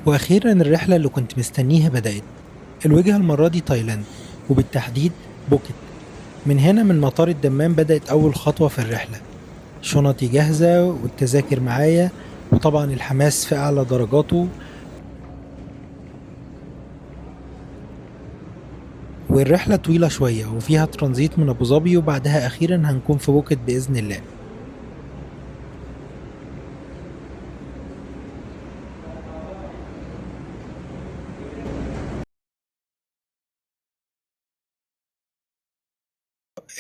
وأخيرا الرحلة اللي كنت مستنيها بدأت. الوجهة المرة دي تايلاند، وبالتحديد بوكيت. من هنا من مطار الدمام بدأت أول خطوة في الرحلة. شنطي جاهزة والتذاكر معايا، وطبعا الحماس في أعلى درجاته. والرحلة طويلة شوية وفيها ترانزيت من أبو ظبي، وبعدها أخيرا هنكون في بوكيت بإذن الله.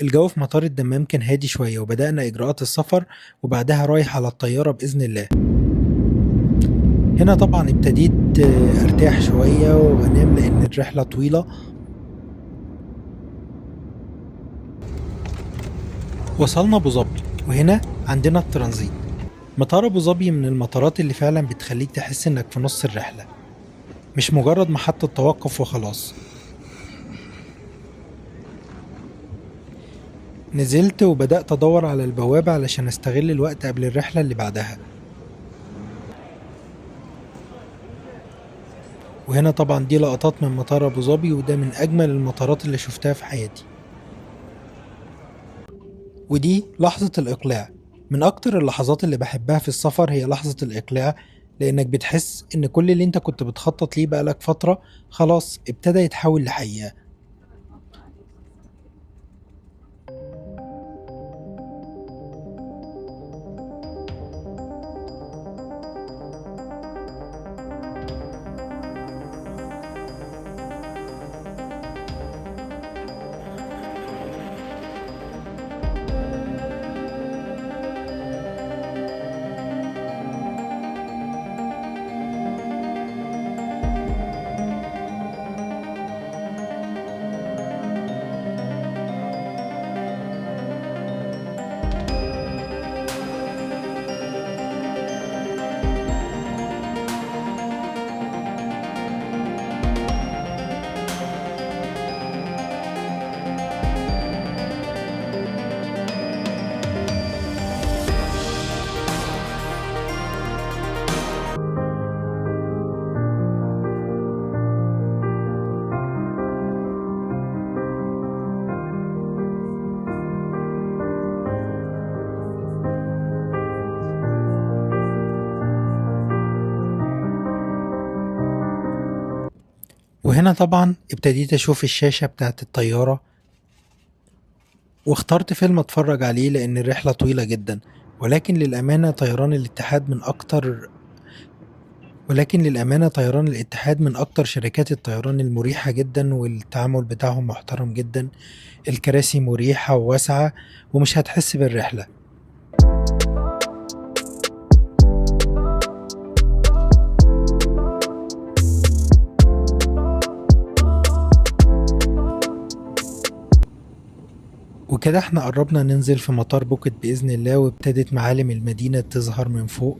الجو في مطار الدمام كان هادي شوية، وبدأنا إجراءات السفر، وبعدها رايح على الطيارة بإذن الله. هنا طبعا ابتديت ارتاح شوية وانام لان الرحلة طويلة. وصلنا ابو ظبي، وهنا عندنا الترانزيت. مطار ابو ظبي من المطارات اللي فعلا بتخليك تحس انك في نص الرحلة، مش مجرد محطة توقف وخلاص. نزلت وبدأت ادور على البوابة علشان استغل الوقت قبل الرحلة اللي بعدها. وهنا طبعا دي لقطات من مطار ابو ظبي، وده من اجمل المطارات اللي شفتها في حياتي. ودي لحظة الإقلاع. من أكتر اللحظات اللي بحبها في السفر هي لحظة الإقلاع، لأنك بتحس إن كل اللي أنت كنت بتخطط ليه بقالك فترة خلاص ابتدى يتحول لحقيقة. وهنا طبعا ابتديت أشوف الشاشة بتاعت الطيارة، واخترت فيلم أتفرج عليه لأن الرحلة طويلة جدا. ولكن للأمانة طيران الاتحاد من أكتر ولكن للأمانة طيران الاتحاد من أكتر شركات الطيران المريحة جدا، والتعامل بتاعهم محترم جدا. الكراسي مريحة وواسعة، ومش هتحس بالرحلة. وكده احنا قربنا ننزل في مطار بوكيت بإذن الله، وابتدت معالم المدينة تظهر من فوق.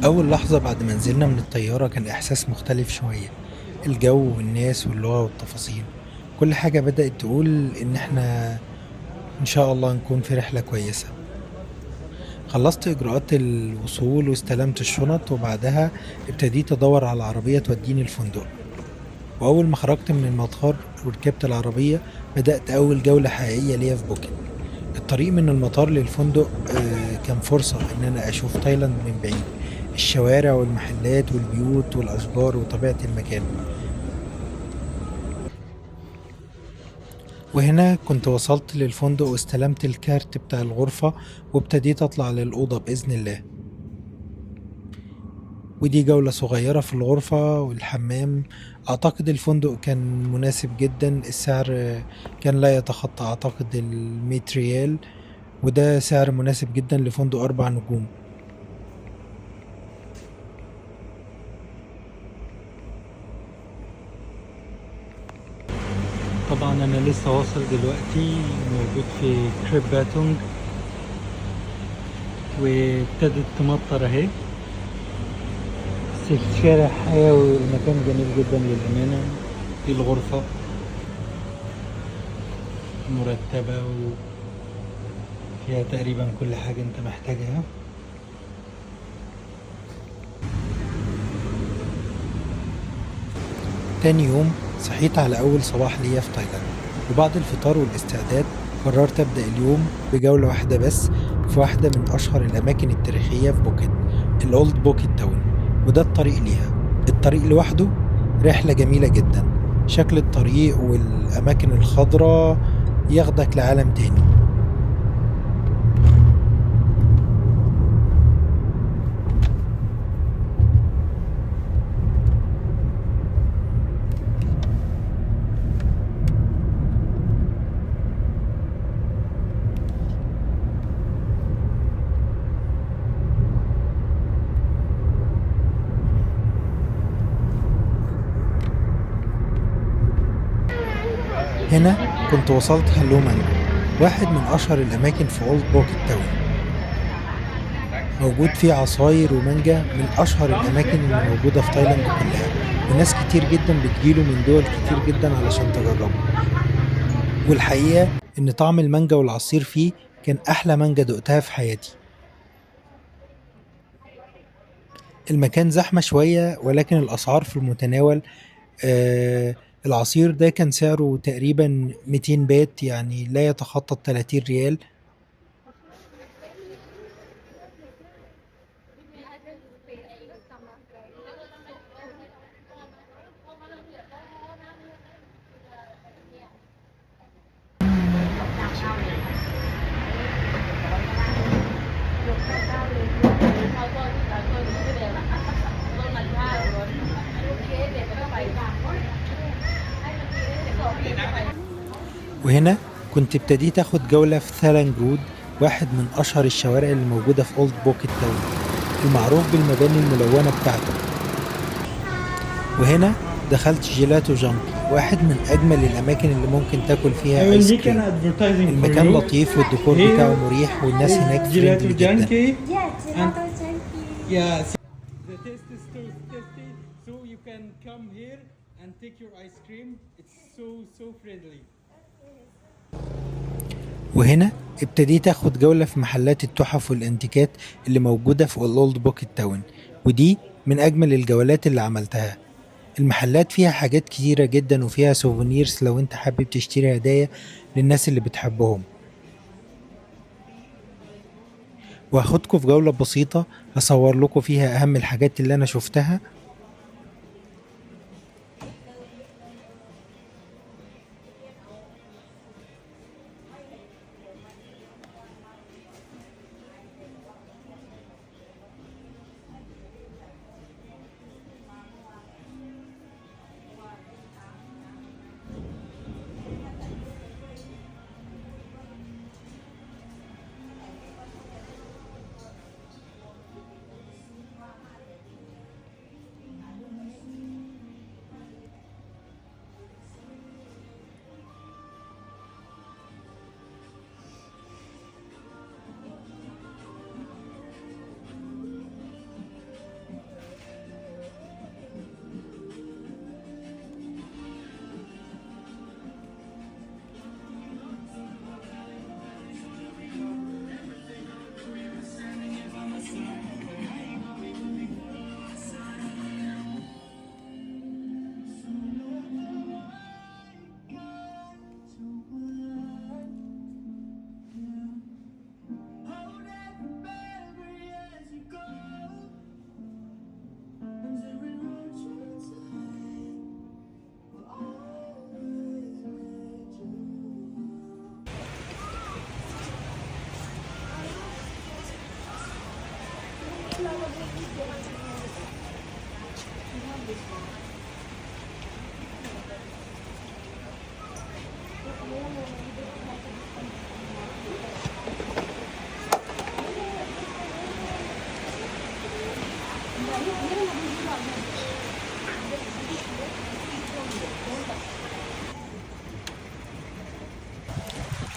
أول لحظة بعد ما نزلنا من الطيارة كان إحساس مختلف شوية. الجو والناس واللغة والتفاصيل، كل حاجة بدأت تقول إن احنا إن شاء الله نكون في رحلة كويسة. خلصت إجراءات الوصول واستلمت الشنط، وبعدها ابتديت أدور على عربية توديني الفندق. وأول ما خرجت من المطار وركبت العربية بدأت أول جولة حقيقية ليا في بوكيت. الطريق من المطار للفندق كان فرصة إن أنا أشوف تايلاند من بعيد، الشوارع والمحلات والبيوت والأشجار وطبيعة المكان. وهنا كنت وصلت للفندق واستلمت الكارت بتاع الغرفة، وابتديت أطلع للأوضة بإذن الله. ودي جولة صغيرة في الغرفة والحمام. أعتقد الفندق كان مناسب جدا. السعر كان لا يتخطى أعتقد 100 ريال، وده سعر مناسب جدا لفندق 4 نجوم. طبعا أنا لسه واصل دلوقتي، موجود في كريب باتونج. وابتدت تمطر اهي، بس الشارع حيوي والمكان جميل جدا للأمانة. دي الغرفة مرتبة وفيها تقريبا كل حاجة انت محتاجها. تاني يوم صحيت على أول صباح ليا في تايلاند، وبعد الفطار والاستعداد قررت أبدأ اليوم بجولة واحدة بس في واحدة من أشهر الأماكن التاريخية في بوكيت، الأولد بوكيت تاون. وده الطريق ليها. الطريق لوحده رحلة جميلة جدا، شكل الطريق والأماكن الخضراء ياخدك لعالم تاني. هنا كنت وصلت هالو مانجو، واحد من أشهر الأماكن في أولد بوكيت تاون. موجود فيه عصاير ومانجا من أشهر الأماكن اللي موجودة في تايلاند كلها، وناس كتير جدا بتجيله من دول كتير جدا علشان تجربه. والحقيقة إن طعم المانجا والعصير فيه كان أحلى مانجا دقتها في حياتي. المكان زحمة شوية ولكن الأسعار في المتناول. العصير ده كان سعره تقريبا 200 بات، يعني لا يتخطى 30 ريال. وهنا كنت ابتديت اخد جولة في ثالانج رود، واحد من اشهر الشوارع اللي موجودة في اولد بوكيت تاون، المعروف بالمباني الملونة بتاعته. وهنا دخلت جيلاتو جانكي، واحد من اجمل الاماكن اللي ممكن تاكل فيها ايس كريم. المكان لطيف والديكور بتاعه مريح، والناس هناك فريندلي جدا. The taste is so tasty, so you can come here and take your ice cream. It's so friendly. وهنا ابتديت اخد جولة في محلات التحف والانتيكات اللي موجودة في اولد بوكيت تاون، ودي من اجمل الجولات اللي عملتها. المحلات فيها حاجات كتيرة جدا وفيها سوفونيرز لو انت حابب تشتري هدايا للناس اللي بتحبهم. وهاخدكم في جولة بسيطة اصور لكم فيها اهم الحاجات اللي انا شفتها.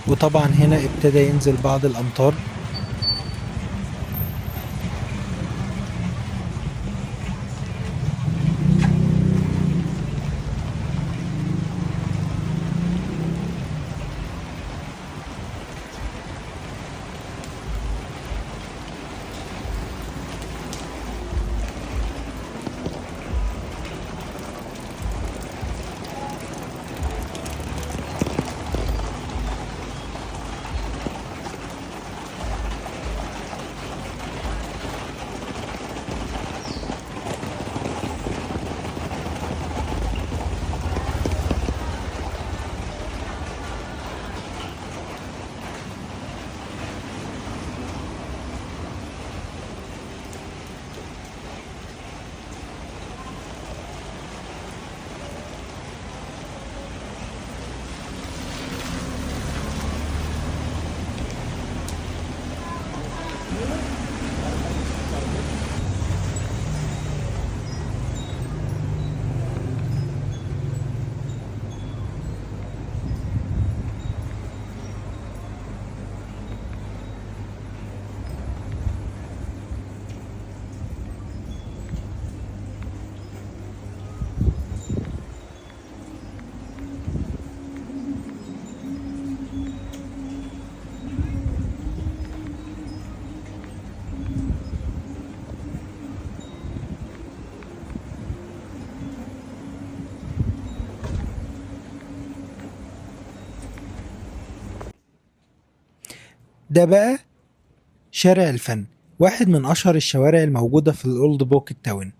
وطبعا هنا ابتدى ينزل بعض الأمطار. ده بقى شارع الفن، واحد من أشهر الشوارع الموجودة في الأولد بوكيت تاون.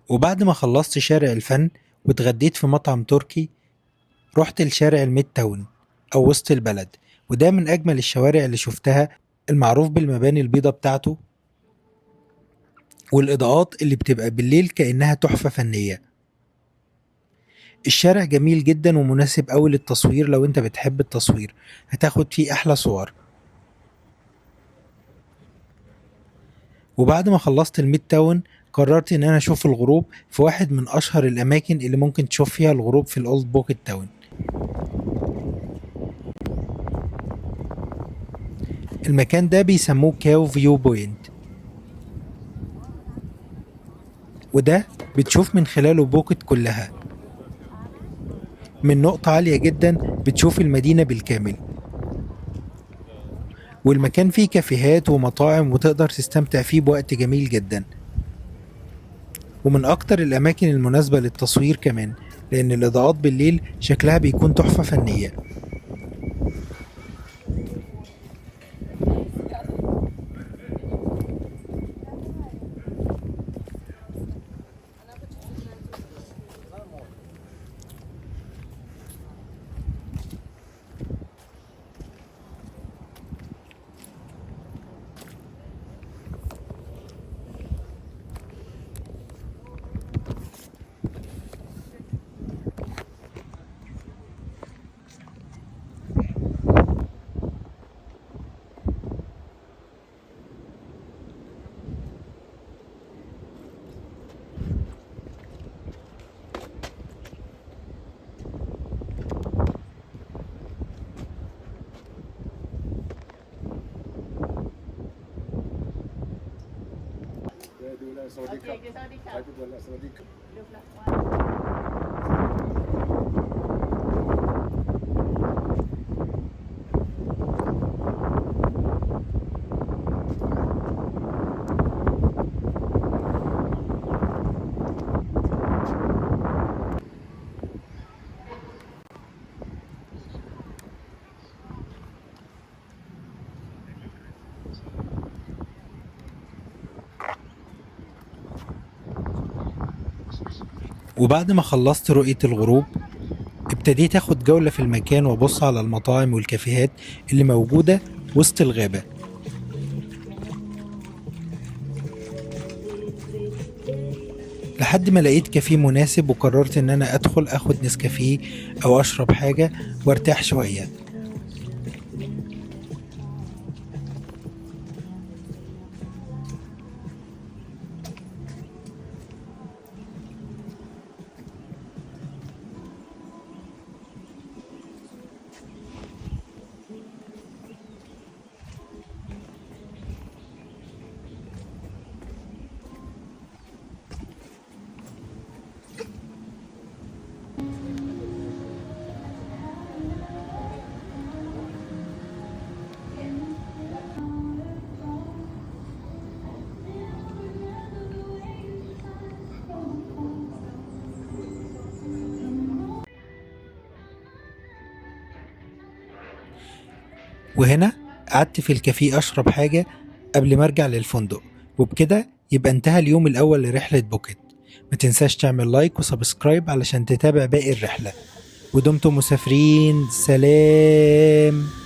وبعد ما خلصت شارع الفن واتغديت في مطعم تركي، رحت لشارع الميد تاون أو وسط البلد، وده من أجمل الشوارع اللي شفتها، المعروف بالمباني البيضة بتاعته والإضاءات اللي بتبقى بالليل كأنها تحفة فنية. الشارع جميل جدا ومناسب أوي للتصوير، لو انت بتحب التصوير هتاخد فيه أحلى صور. وبعد ما خلصت الميد تاون قررت ان انا اشوف الغروب في واحد من اشهر الاماكن اللي ممكن تشوف فيها الغروب في الاولد بوكيت تاون. المكان ده بيسموه كاو فيو بوينت، وده بتشوف من خلاله بوكيت كلها. من نقطة عالية جدا بتشوف المدينة بالكامل، والمكان فيه كافيهات ومطاعم وتقدر تستمتع فيه بوقت جميل جدا، ومن أكتر الأماكن المناسبة للتصوير كمان، لأن الإضاءات بالليل شكلها بيكون تحفة فنية. وبعد ما خلصت رؤية الغروب ابتديت اخد جولة في المكان وابص على المطاعم والكافيهات اللي موجودة وسط الغابة، لحد ما لقيت كافيه مناسب وقررت ان انا ادخل اخد نسكافيه او اشرب حاجة وارتاح شوية. وهنا قعدت في الكافيه أشرب حاجة قبل ما أرجع للفندق، وبكده يبقى انتهى اليوم الأول لرحلة بوكيت. ما تنساش تعمل لايك وسبسكرايب علشان تتابع باقي الرحلة، ودمتم مسافرين سلام.